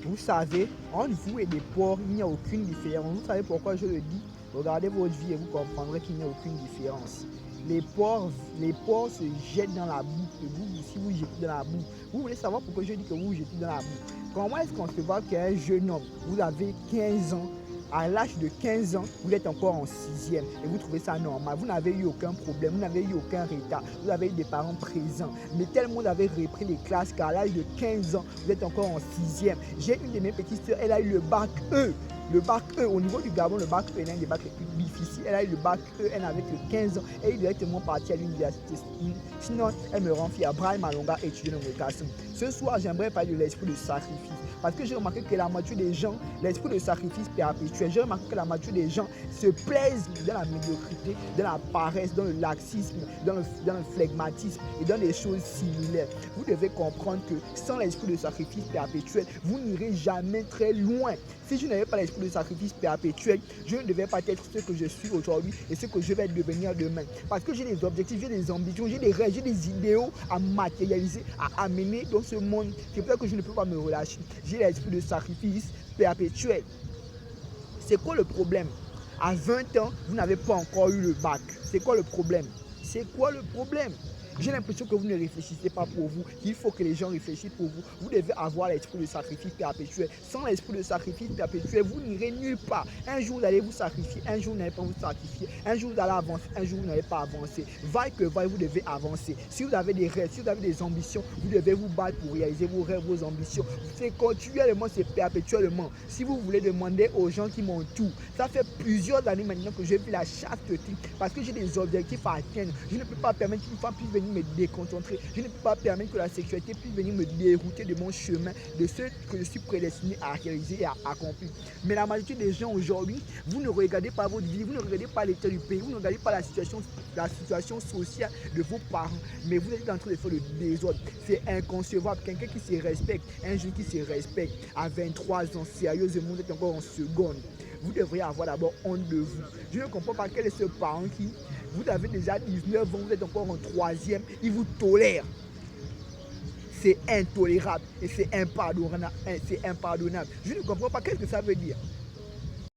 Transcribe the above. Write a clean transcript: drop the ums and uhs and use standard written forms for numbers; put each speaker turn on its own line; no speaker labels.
Vous savez, entre vous et les pauvres, il n'y a aucune différence. Vous savez pourquoi je le dis? Regardez votre vie et vous comprendrez qu'il n'y a aucune différence. Les pauvres se jettent dans la boue. Et vous aussi, vous jetez dans la boue. Vous voulez savoir pourquoi je dis que vous jetez dans la boue? Comment est-ce qu'on se voit qu'un jeune homme, vous avez 15 ans, à l'âge de 15 ans, vous êtes encore en 6e et vous trouvez ça normal. Vous n'avez eu aucun problème, vous n'avez eu aucun retard, vous avez eu des parents présents. Mais tellement vous avez repris les classes qu'à l'âge de 15 ans, vous êtes encore en 6e. J'ai une de mes petites soeurs, elle a eu le bac E. Le bac E, au niveau du Gabon, le bac E est l'un des bacs les plus difficiles. Elle a eu le bac E, elle avait que 15 ans et elle est directement partie à l'université. Sinon, elle me rend fière. Brian Malonga étudiant dans le Kassim. Ce soir, j'aimerais parler de l'esprit de sacrifice. Parce que j'ai remarqué que la majorité des gens, l'esprit de sacrifice perpétuel, j'ai remarqué que la majorité des gens se plaisent dans la médiocrité, dans la paresse, dans le laxisme, dans le flegmatisme et dans des choses similaires. Vous devez comprendre que sans l'esprit de sacrifice perpétuel, vous n'irez jamais très loin. Si je n'avais pas l'esprit de sacrifice perpétuel, je ne devais pas être ce que je suis aujourd'hui et ce que je vais devenir demain. Parce que j'ai des objectifs, j'ai des ambitions, j'ai des rêves, j'ai des idéaux à matérialiser, à amener dans ce monde. C'est pour ça que je ne peux pas me relâcher. J'ai l'esprit de sacrifice perpétuel. C'est quoi le problème? À 20 ans, vous n'avez pas encore eu le bac. C'est quoi le problème? C'est quoi le problème? J'ai l'impression que vous ne réfléchissez pas pour vous, qu'il faut que les gens réfléchissent pour vous. Vous devez avoir l'esprit de sacrifice perpétuel. Sans l'esprit de sacrifice perpétuel, vous n'irez nulle part. Un jour, vous allez vous sacrifier, un jour, vous n'allez pas vous sacrifier. Un jour, vous allez avancer, un jour, vous n'allez pas avancer. Vaille que vaille, vous devez avancer. Si vous avez des rêves, si vous avez des ambitions, vous devez vous battre pour réaliser vos rêves, vos ambitions. C'est continuellement, c'est perpétuellement. Si vous voulez demander aux gens qui m'entourent, ça fait plusieurs années maintenant que j'ai vu la chasteté parce que j'ai des objectifs à atteindre. Je ne peux pas permettre qu'une femme puisse venir me déconcentrer. Je ne peux pas permettre que la sexualité puisse venir me dérouter de mon chemin, de ce que je suis prédestiné à réaliser et à accomplir. Mais la majorité des gens aujourd'hui, vous ne regardez pas votre vie, vous ne regardez pas l'état du pays, vous ne regardez pas la situation sociale de vos parents, mais vous êtes en train de faire le désordre. C'est inconcevable. Quelqu'un qui se respecte, un jeune qui se respecte à 23 ans, sérieusement, vous êtes encore en seconde. Vous devriez avoir d'abord honte de vous. Je ne comprends pas quel est ce parent qui, vous avez déjà 19 ans, vous êtes encore en 3e, il vous tolère. C'est intolérable et c'est impardonnable. Je ne comprends pas qu'est-ce que ça veut dire.